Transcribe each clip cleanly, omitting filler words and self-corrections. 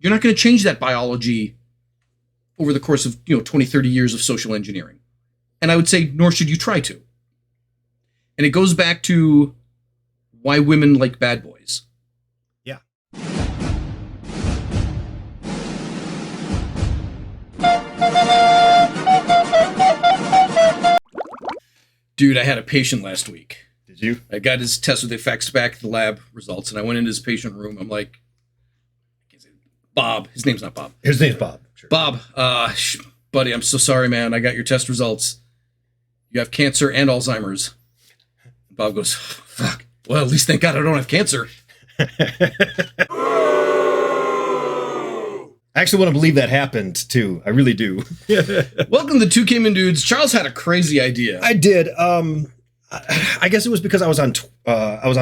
You're not going to change that biology over the course of 20, 30 years of social engineering. And I would say, nor should you try to. And it goes back to why women like bad boys. Yeah. Dude, I had a patient last week. Did you? I got his test with the faxed back the lab results, and I went into his patient room. I'm like, Bob. His name's not Bob. His name's Bob. Sure. Bob, buddy, I'm so sorry, man. I got your test results. You have cancer and Alzheimer's. Bob goes, fuck. Well, at least thank God I don't have cancer. I actually want to believe that happened, too. I really do. Welcome to Two Cayman Dudes. Charles had a crazy idea. I did. I guess it was because I was on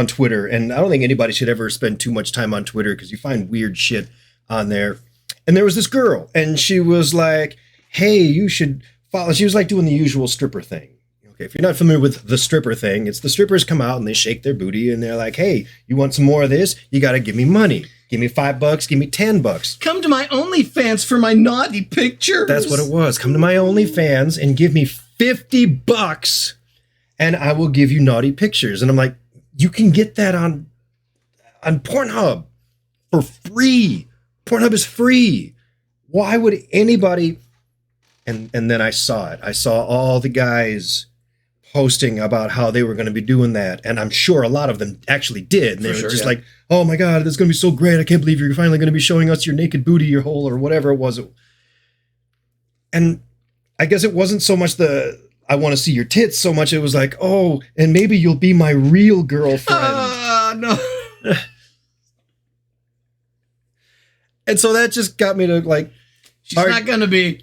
Twitter, and I don't think anybody should ever spend too much time on Twitter because you find weird shit on there. And there was this girl, and she was like, hey, you should follow. She was like doing the usual stripper thing. Okay, if you're not familiar with the stripper thing, it's the strippers come out and they shake their booty, and they're like, hey, you want some more of this? You got to give me money. Give me $5, give me $10. Come to my OnlyFans for my naughty pictures. That's what it was. Come to my OnlyFans and give me $50 and I will give you naughty pictures. And I'm like, you can get that on Pornhub for free. Pornhub is free. Why would anybody? And then I saw it. I saw all the guys posting about how they were going to be doing that. And I'm sure a lot of them actually did. And they were just like, oh my God, this is going to be so great. I can't believe you're finally going to be showing us your naked booty, your hole, or whatever it was. And I guess it wasn't so much I want to see your tits so much. It was like, oh, and maybe you'll be my real girlfriend. No. And so that just got me to like, she's not going to be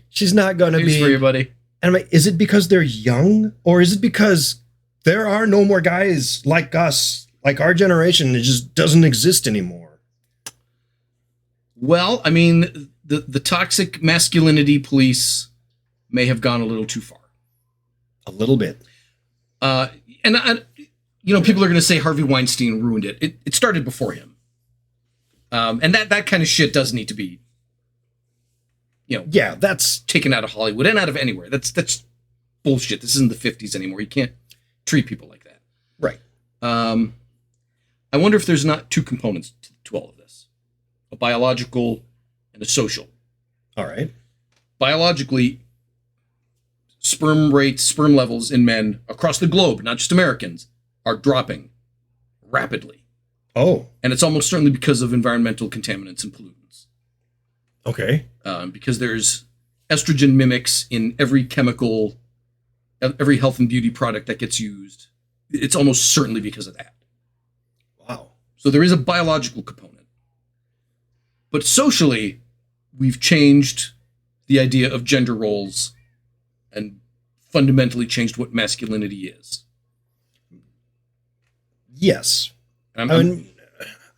for you, buddy. And I'm like, is it because they're young, or is it because there are no more guys like us, like our generation? It just doesn't exist anymore. Well, I mean, the toxic masculinity police may have gone a little too far. A little bit. People are going to say Harvey Weinstein ruined it. It started before him. And that kind of shit does need to be, yeah, that's taken out of Hollywood and out of anywhere. That's bullshit. This isn't the 50s anymore. You can't treat people like that. Right. I wonder if there's not two components to all of this, a biological and a social. All right. Biologically, sperm levels in men across the globe, not just Americans, are dropping rapidly. Oh. And it's almost certainly because of environmental contaminants and pollutants. Okay. Because there's estrogen mimics in every chemical, every health and beauty product that gets used. It's almost certainly because of that. Wow. So there is a biological component. But socially, we've changed the idea of gender roles and fundamentally changed what masculinity is. Yes. I mean,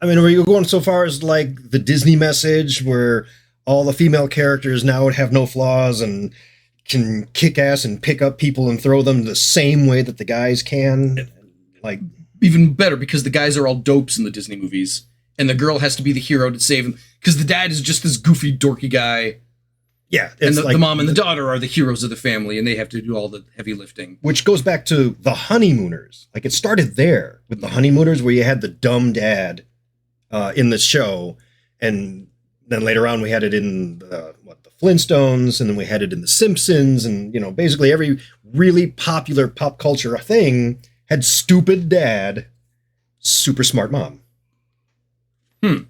are you going so far as like the Disney message where all the female characters now would have no flaws and can kick ass and pick up people and throw them the same way that the guys can? Like, even better, because the guys are all dopes in the Disney movies and the girl has to be the hero to save him because the dad is just this goofy, dorky guy. Yeah. And the mom and the daughter are the heroes of the family and they have to do all the heavy lifting. Which goes back to the Honeymooners. Like, it started there with the Honeymooners where you had the dumb dad in the show. And then later on we had it in the Flintstones, and then we had it in the Simpsons. And, basically every really popular pop culture thing had stupid dad, super smart mom. I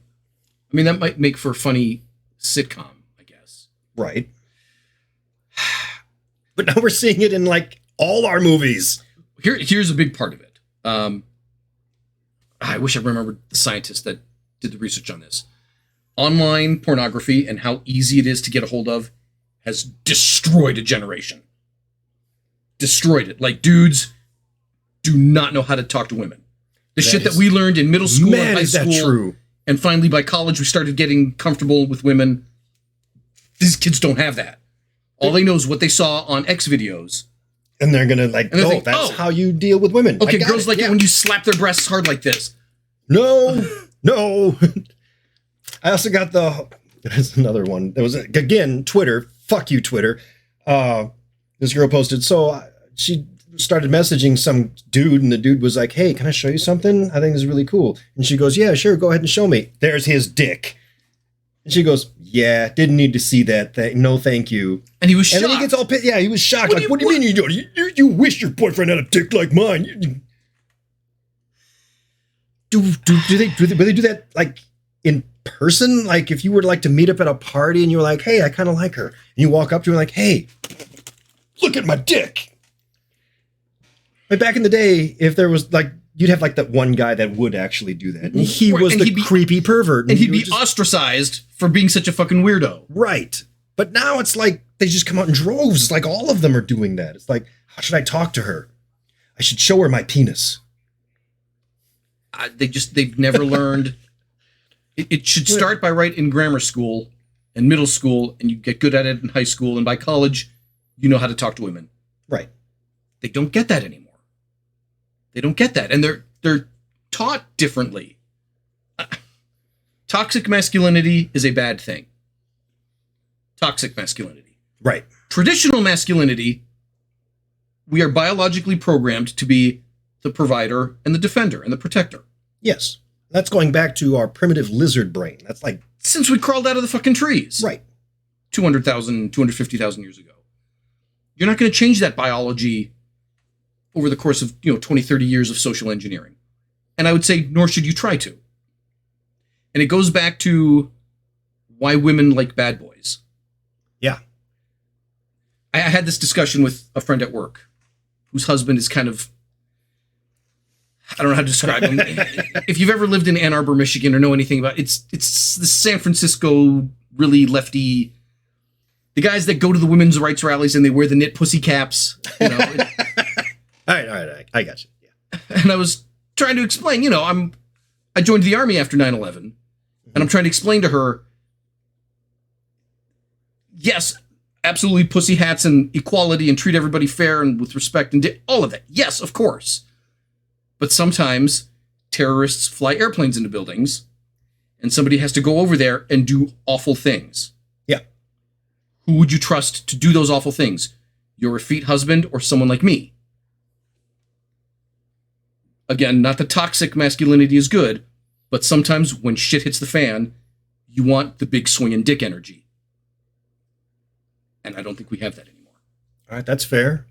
mean, that might make for a funny sitcom. Right. But now we're seeing it in like all our movies. Here's a big part of it. I wish I remembered the scientist that did the research on this. Online pornography and how easy it is to get a hold of has destroyed a generation. Destroyed it. Like, dudes do not know how to talk to women. The shit that we learned in middle school and high school. Is that true? And finally by college we started getting comfortable with women. These kids don't have that. All they know is what they saw on X videos. And they're going to think, that's how you deal with women. Okay, girls like it when you slap their breasts hard like this. No. I also got There's another one. There was, again, Twitter. Fuck you, Twitter. This girl posted, so she started messaging some dude, and the dude was like, hey, can I show you something? I think this is really cool. And she goes, yeah, sure, go ahead and show me. There's his dick. And she goes, yeah, didn't need to see that thing. No, thank you. And he was shocked. And then he gets all pissed. Yeah, he was shocked. What do you mean you don't? You wish your boyfriend had a dick like mine. Do they really do that, like, in person? Like, if you were like to meet up at a party and you were like, hey, I kind of like her. And you walk up to her like, hey, look at my dick. Like back in the day, if there was like, you'd have like that one guy that would actually do that. And he was the creepy pervert. And he'd be ostracized for being such a fucking weirdo. Right. But now it's like, they just come out in droves. It's like all of them are doing that. It's like, how should I talk to her? I should show her my penis. They've never learned. It should start by right in grammar school and middle school, and you get good at it in high school, and by college, you know how to talk to women. Right. They don't get that anymore. They don't get that, and they're taught differently. Toxic masculinity is a bad thing. Toxic masculinity. Right. Traditional masculinity, we are biologically programmed to be the provider and the defender and the protector. Yes. That's going back to our primitive lizard brain. That's like... Since we crawled out of the fucking trees. Right. 200,000, 250,000 years ago. You're not going to change that biology over the course of, 20, 30 years of social engineering. And I would say, nor should you try to. And it goes back to why women like bad boys. Yeah. I had this discussion with a friend at work whose husband is kind of, I don't know how to describe him. If you've ever lived in Ann Arbor, Michigan, or know anything about it's the San Francisco really lefty, the guys that go to the women's rights rallies and they wear the knit pussy caps. All right. I got you. Yeah. And I was trying to explain, I joined the Army after 9/11, and I'm trying to explain to her, yes, absolutely pussy hats and equality and treat everybody fair and with respect and all of that. Yes, of course. But sometimes terrorists fly airplanes into buildings and somebody has to go over there and do awful things. Yeah. Who would you trust to do those awful things? Your effete husband or someone like me? Again, not that toxic masculinity is good, but sometimes when shit hits the fan, you want the big swinging dick energy. And I don't think we have that anymore. All right, that's fair.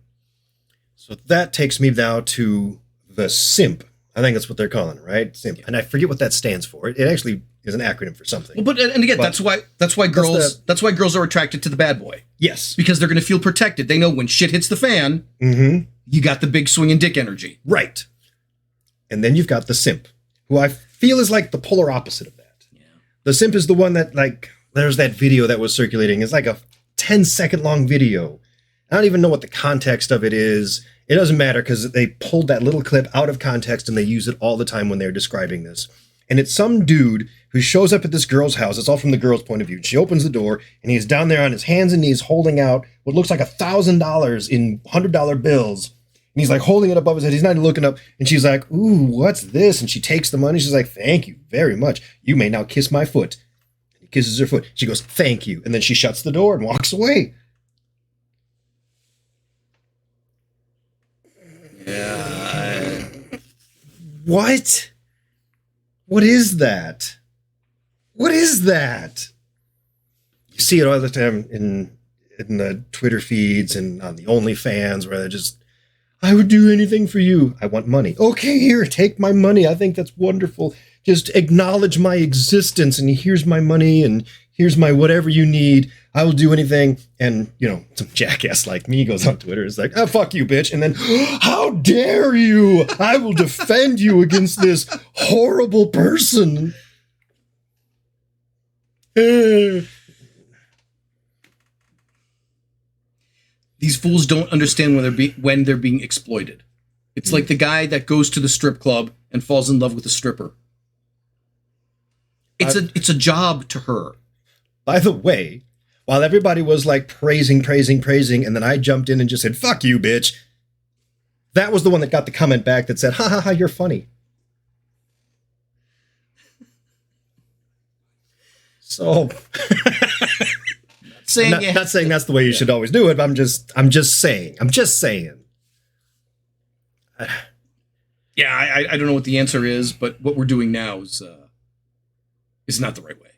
So that takes me now to the simp. I think that's what they're calling it, right? Simp. And I forget what that stands for. It actually is an acronym for something. Well, that's why girls are attracted to the bad boy. Yes. Because they're going to feel protected. They know when shit hits the fan, you got the big swinging dick energy. Right. And then you've got the simp, who I feel is like the polar opposite of that. Yeah. The simp is the one that, like, there's that video that was circulating. It's like a 10-second long video. I don't even know what the context of it is. It doesn't matter because they pulled that little clip out of context and they use it all the time when they're describing this. And it's some dude who shows up at this girl's house. It's all from the girl's point of view. She opens the door and he's down there on his hands and knees holding out what looks like $1,000 in $100 bills. And he's like holding it above his head. He's not even looking up. And she's like, ooh, what's this? And she takes the money. She's like, thank you very much. You may now kiss my foot. And he kisses her foot. She goes, thank you. And then she shuts the door and walks away. Yeah. What? What is that? What is that? You see it all the time in the Twitter feeds and on the OnlyFans where they're just, I would do anything for you. I want money. Okay, here, take my money. I think that's wonderful. Just acknowledge my existence and here's my money and here's my whatever you need. I will do anything. And, some jackass like me goes on Twitter. It's like, oh, fuck you, bitch. And then, how dare you? I will defend you against this horrible person. These fools don't understand when they're being exploited. It's like the guy that goes to the strip club and falls in love with a stripper. It's a job to her. By the way, while everybody was like praising, and then I jumped in and just said, fuck you, bitch. That was the one that got the comment back that said, ha ha ha, you're funny. So Saying not saying that's the way you should always do it, but I'm just saying. Yeah, I don't know what the answer is, but what we're doing now is not the right way.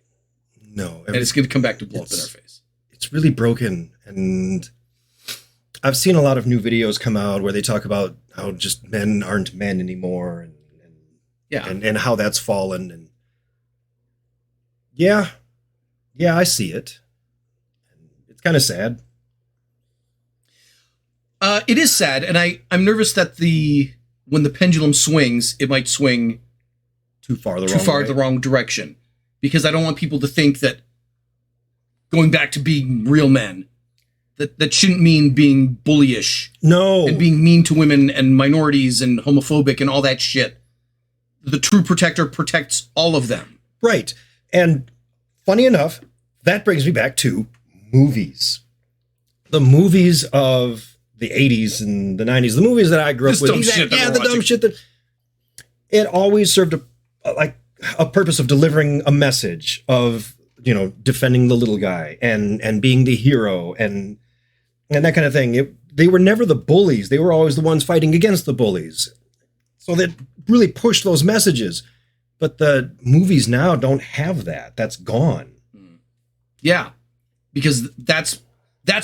No. And it's going to come back to blow up in our face. It's really broken. And I've seen a lot of new videos come out where they talk about how just men aren't men anymore and how that's fallen. And yeah, I see it. It's kind of sad. It is sad, and I'm nervous that when the pendulum swings, it might swing too far the wrong direction, because I don't want people to think that going back to being real men, that shouldn't mean being bullyish. No. And being mean to women and minorities and homophobic and all that shit. The true protector protects all of them. Right. And funny enough, that brings me back to movies. The movies of the 80s and the 90s, the movies that I grew up with. The dumb shit that it always served a purpose of delivering a message of, defending the little guy and being the hero and that kind of thing. They were never the bullies. They were always the ones fighting against the bullies. So that really pushed those messages. But the movies now don't have that. That's gone. Yeah, because that's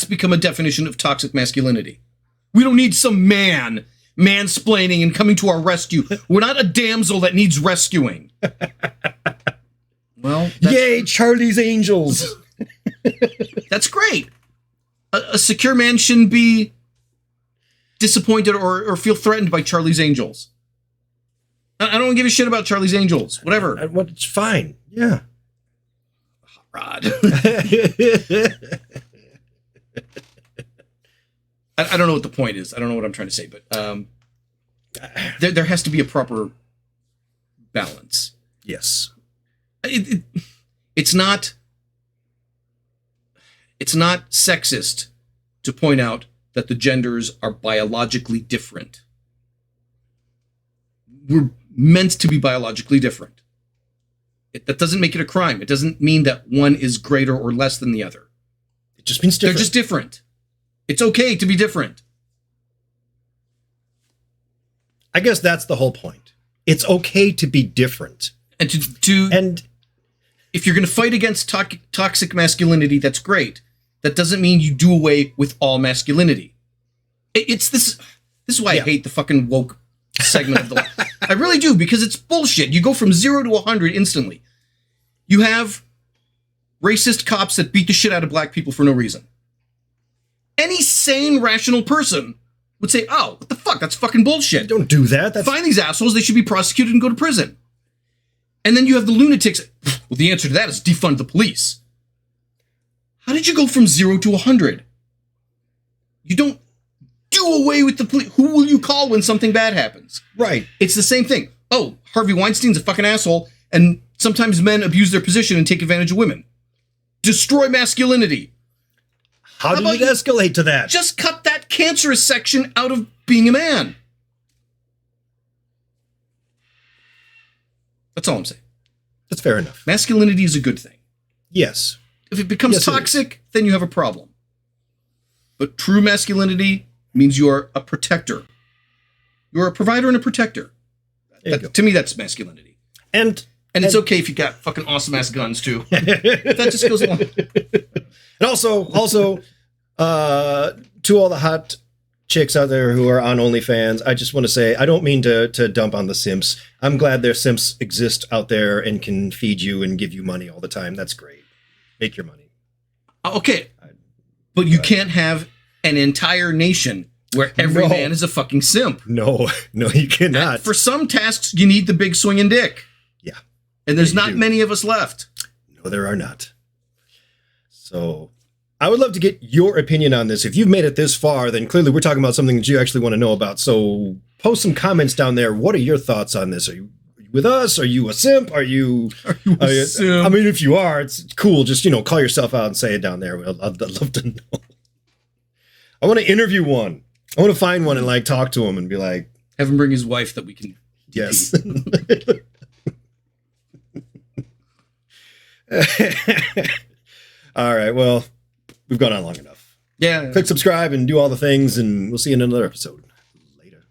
become a definition of toxic masculinity. We don't need some man mansplaining and coming to our rescue. We're not a damsel that needs rescuing. Well, yay, Charlie's Angels. That's great. A secure man shouldn't be disappointed or feel threatened by Charlie's Angels. I don't give a shit about Charlie's Angels. Whatever. It's fine. Yeah. Hot rod. I don't know what the point is. I don't know what I'm trying to say, but there has to be a proper balance. Yes. It's not sexist to point out that the genders are biologically different. We're meant to be biologically different. That doesn't make it a crime. It doesn't mean that one is greater or less than the other. It just means different. They're just different. It's okay to be different. I guess that's the whole point. It's okay to be different. And and if you're going to fight against toxic masculinity, that's great. That doesn't mean you do away with all masculinity. It's this. This is why I hate the fucking woke segment of the life. I really do, because it's bullshit. You go from 0 to 100 instantly. You have racist cops that beat the shit out of black people for no reason. Any sane, rational person would say, oh, what the fuck? That's fucking bullshit. Don't do that. Find these assholes. They should be prosecuted and go to prison. And then you have the lunatics. Well, the answer to that is defund the police. How did you go from 0 to 100? You don't do away with the police. Who will you call when something bad happens? Right. It's the same thing. Oh, Harvey Weinstein's a fucking asshole, and sometimes men abuse their position and take advantage of women. Destroy masculinity. How did it escalate to that? Just cut that cancerous section out of being a man. That's all I'm saying. That's fair enough. Masculinity is a good thing. Yes. If it becomes toxic, then you have a problem. But true masculinity means you're a protector. You're a provider and a protector. To me, that's masculinity. And it's okay if you got fucking awesome ass guns too. That just goes along. And also, to all the hot chicks out there who are on OnlyFans, I just want to say, I don't mean to dump on the simps. I'm glad their simps exist out there and can feed you and give you money all the time. That's great. Make your money. Okay. But you can't have an entire nation where every man is a fucking simp. No, you cannot. And for some tasks, you need the big swinging dick. Yeah. And there's not many of us left. No, there are not. So I would love to get your opinion on this. If you've made it this far, then clearly we're talking about something that you actually want to know about. So post some comments down there. What are your thoughts on this? Are you with us? Are you a simp? Are you a simp? I mean, if you are, it's cool. Just, call yourself out and say it down there. I'd love to know. I want to interview one. I want to find one and talk to him and be like, have him bring his wife that we can. Yes. All right. Well, we've gone on long enough. Yeah. Click subscribe and do all the things, and we'll see you in another episode. Later.